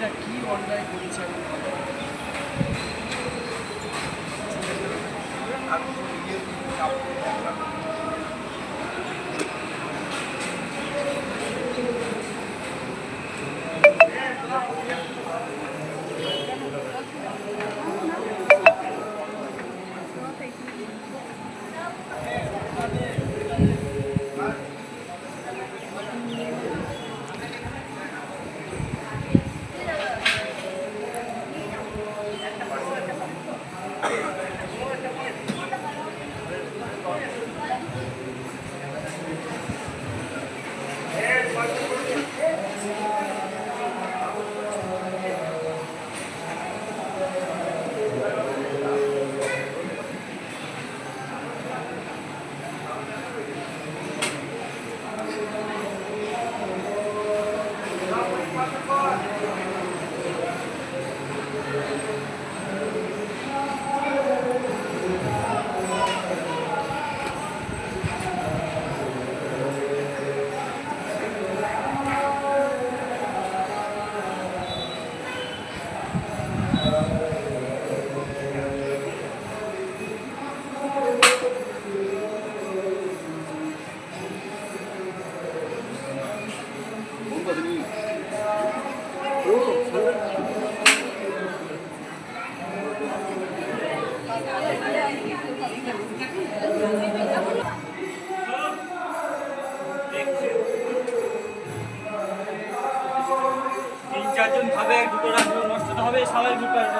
মেয়েটা কি অন্যায় করেছে আমি তিন চারজন ভাবে দুটো রাখবো নষ্ট তো হবে সবাই দুটো না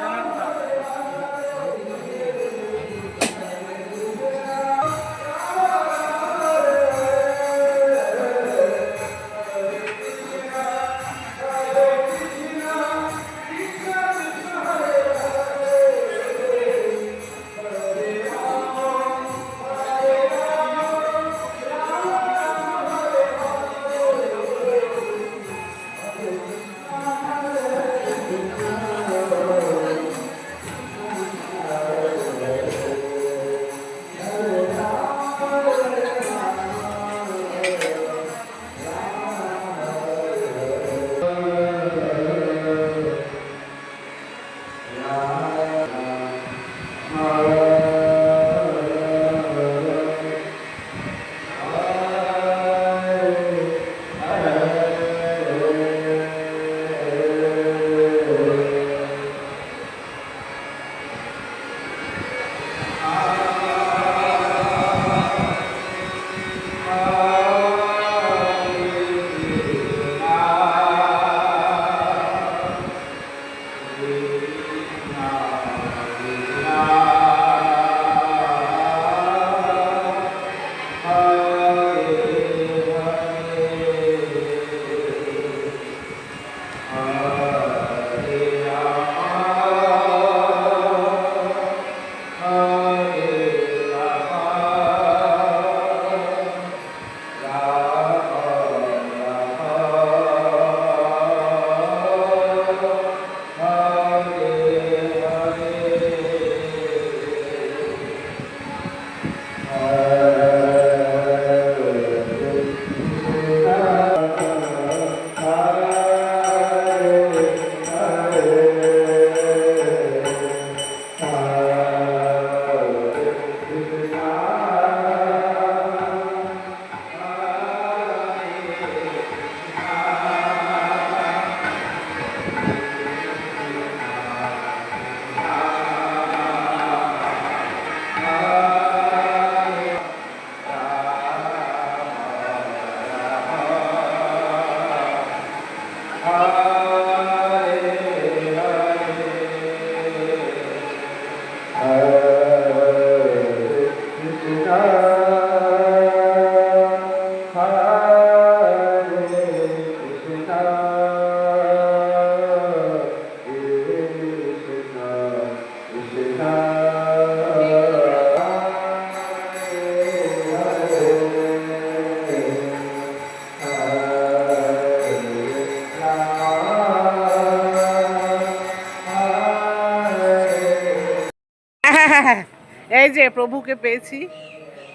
এই যে প্রভুকে পেয়েছি।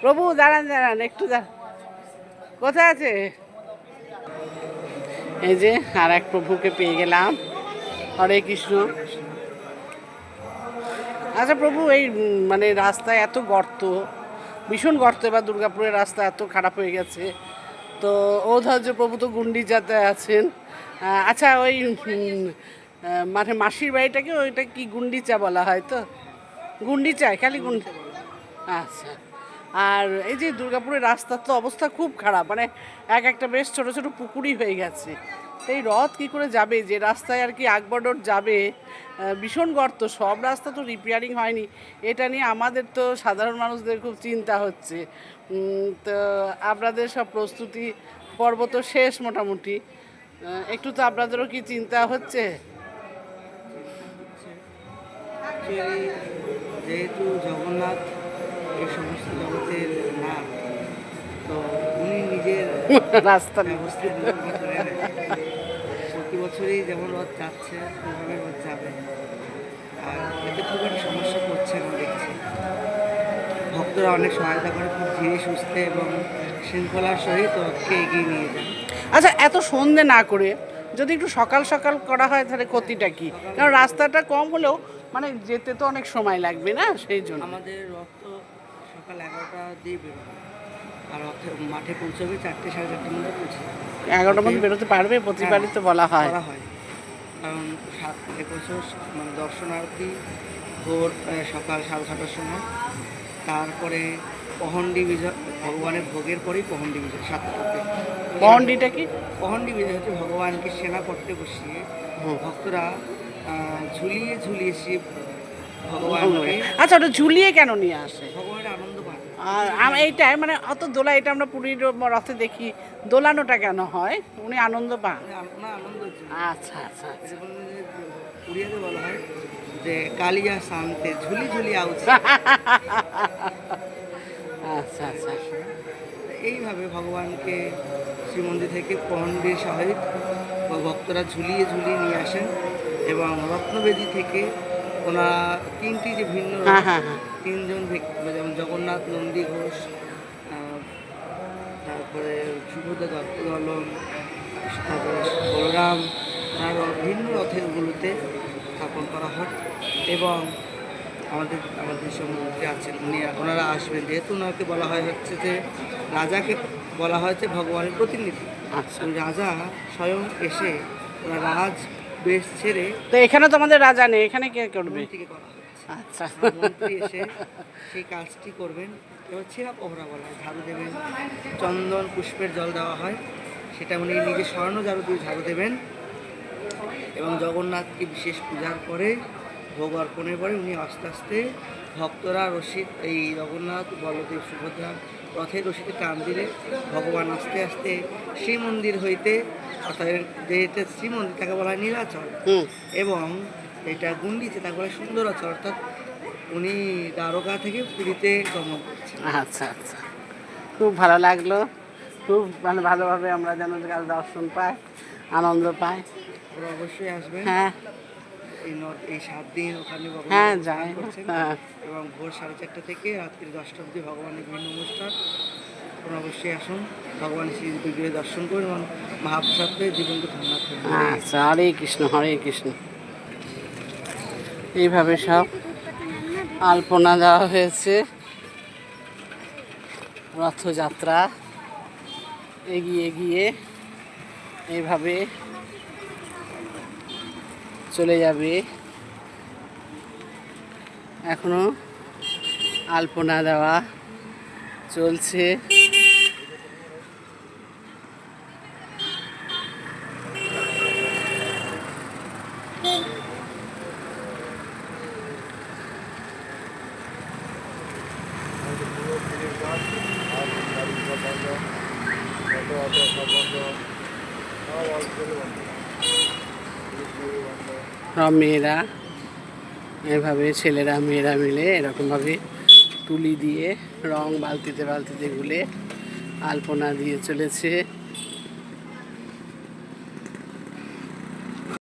প্রভু দাঁড়ান দাঁড়ান একটু দাঁড়ান, কোথায় আছে? এই যে আর এক প্রভুকে পেয়ে গেলাম। হরে কৃষ্ণ। আচ্ছা প্রভু, এই মানে রাস্তায় এত গর্ত, ভীষণ গর্ত, এবার দুর্গাপুরের রাস্তা এত খারাপ হয়ে গেছে, তো ঔদ্ধর্য প্রভু তো গুন্ডিচাতে আছেন। আচ্ছা ওই মানে মাসির বাড়িটাকে ওইটা কি গুন্ডিচা বলা হয় তো? গুন্ডিচায় খালি গুন্ডি। আচ্ছা। আর এই যে দুর্গাপুরের রাস্তার তো অবস্থা খুব খারাপ, মানে এক একটা বেশ ছোট ছোট পুকুরই হয়ে গেছে। তো এই রথ কী করে যাবে, যে রাস্তায় আর কি আকবরডোর যাবে, ভীষণ গর্ত, সব রাস্তা তো রিপেয়ারিং হয়নি। এটা নিয়ে আমাদের তো সাধারণ মানুষদের খুব চিন্তা হচ্ছে। তো আপনাদের সব প্রস্তুতি পর্ব তো শেষ মোটামুটি, একটু তো আপনাদেরও কি চিন্তা হচ্ছে? অ্যাকচুয়ালি যেহেতু জগন্নাথ এই সমস্ত জগতের নাথ, তো উনি নিজের রাস্তা ব্যবস্থা নির্ভর করে প্রতি বছরই যেমন রথ যাচ্ছে সেভাবে রথ যাবে, আর এতে খুব একটা সমস্যা পড়ছে না দেখছি। ভক্তরা অনেক সহায়তা করে, খুব ধীরে সুস্থে এবং শৃঙ্খলার সহিত রথকে এগিয়ে নিয়ে যায়। আচ্ছা, এত সন্ধে না করে যদি একটু সকাল সকাল করা হয় তাহলে ক্ষতিটা কি? কারণ রাস্তাটা কম হলেও মানে যেতে তো অনেক সময় লাগবে না, সেই জন্য। আমাদের রথ তো সকাল 11টা দিয়ে বেরোবে, আর রথে মাঠে পৌঁছবে 4টে সাড়ে 4টের মধ্যে পৌঁছে যাবে। 11টার মধ্যে বেরোতে পারবে প্রতিবারই তো বলা হয়। করা হয়, কারণ এবছর মানে দর্শনার্থী ভোর সকাল 6:30টার সময়, তারপরে পহণ্ডি বিজয়, ভগবানের ভোগের পরেই পহণ্ডি বিজয় 7টাতে। পহণ্ডিটা কি? পহণ্ডি বিজয় হচ্ছে ভগবানকে সেনাপট্টে বসিয়ে ভক্তরা ঝুলিয়ে ঝুলিয়ে শিব ভগবানকে, আচ্ছা, ওটা ঝুলিয়ে কেন নিয়ে আসে? ভগবানের আনন্দ পায়। আর এইটাই মানে অত দোলা, এটা আমরা পুরীর রথে দেখি, দোলানোটা কেন হয়? উনি আনন্দ পান। ওনার আনন্দ হচ্ছে, আচ্ছা আচ্ছা আচ্ছা। এটা বলতে যে উড়িয়াতে বলা হয় যে কালিয়া শান্তে ঝুলি ঝুলি আউছে। আচ্ছা আচ্ছা। এইভাবে ভগবানকে শ্রীমন্দির থেকে পহণ্ডির সহিত ভক্তরা ঝুলিয়ে ঝুলিয়ে নিয়ে আসেন, এবং রত্নবেদী থেকে ওনারা তিনটি যে ভিন্ন রূপ, হ্যাঁ হ্যাঁ হ্যাঁ। তিনজন ব্যক্তি, যেমন জগন্নাথ, নন্দী ঘোষ, তারপরে সুভদ্রা দত্তদলন, তারপরে বলরাম, তার ভিন্ন রথেরগুলোতে স্থাপন করা হয়। এবং আমাদের আমাদের সমুদ্রে আছেন উনি, ওনারা আসবেন, যেহেতু ওনাকে বলা হয় হচ্ছে যে রাজাকে বলা হয়েছে ভগবানের প্রতিনিধি। আচ্ছা, ওই রাজা স্বয়ং এসে ওরা রাজ বেশ ছেড়ে, তো এখানে তো আমাদের রাজা নেই, এখানে কে করবে? মন্ত্রীকে করা হয়েছে, আচ্ছা। মন্ত্রী এসে সেই কাজটি করবেন। এবার ছেঁড়া পহরা বলা হয়, ঝাড়ু দেবেন, চন্দন পুষ্পের জল দেওয়া হয়, সেটা উনি নিজে স্বর্ণ ঝাড়ু দিয়ে ঝাড়ু দেবেন, এবং জগন্নাথকে বিশেষ পূজার পরে ভোগ অর্পণের পরে উনি আস্তে আস্তে ভক্তরা রশি, এই জগন্নাথ বলদেব সুভদ্রা রথের রশিতে টান দিলে ভগবান আস্তে আস্তে শ্রীমন্দির হইতে, অর্থাৎ যেটা শ্রীমন্দির তাকে বলা হয় নীলাচল, এবং এটা গুন্ডিতে তাকে বলা হয় সুন্দরাচল, অর্থাৎ উনি দ্বারকা থেকে পুরীতে গমন করছেন। আচ্ছা আচ্ছা, খুব ভালো লাগলো, খুব মানে ভালোভাবে আমরা যেন দর্শন পাই, আনন্দ পাই। ওরা অবশ্যই আসবেন। হ্যাঁ এই 7 দিন ওখানে হ্যাঁ ভগবান যাই। করছেন, হ্যাঁ এবং ভোর 4:30 থেকে রাত্রি 10টা অবধি ভগবানের বিভিন্ন অনুষ্ঠান। আপনারা অবশ্যই আসুন, ভগবানের শ্রী বিগ্রহে দর্শন করুন এবং মহাপ্রসাদ পেয়ে জীবনকে ধন্য করুন। আচ্ছা, হরে কৃষ্ণ হরে কৃষ্ণ। এইভাবে সব আলপনা দেওয়া হয়েছে, রথযাত্রা এগিয়ে গিয়ে এইভাবে চলে যাবে। এখনো আলপনা দেওয়া চলছে। সব মেয়েরা এভাবে, ছেলেরা মেয়েরা মিলে এরকমভাবে তুলি দিয়ে রং বালতিতে বালতিতে গুলে আলপনা দিয়ে চলেছে।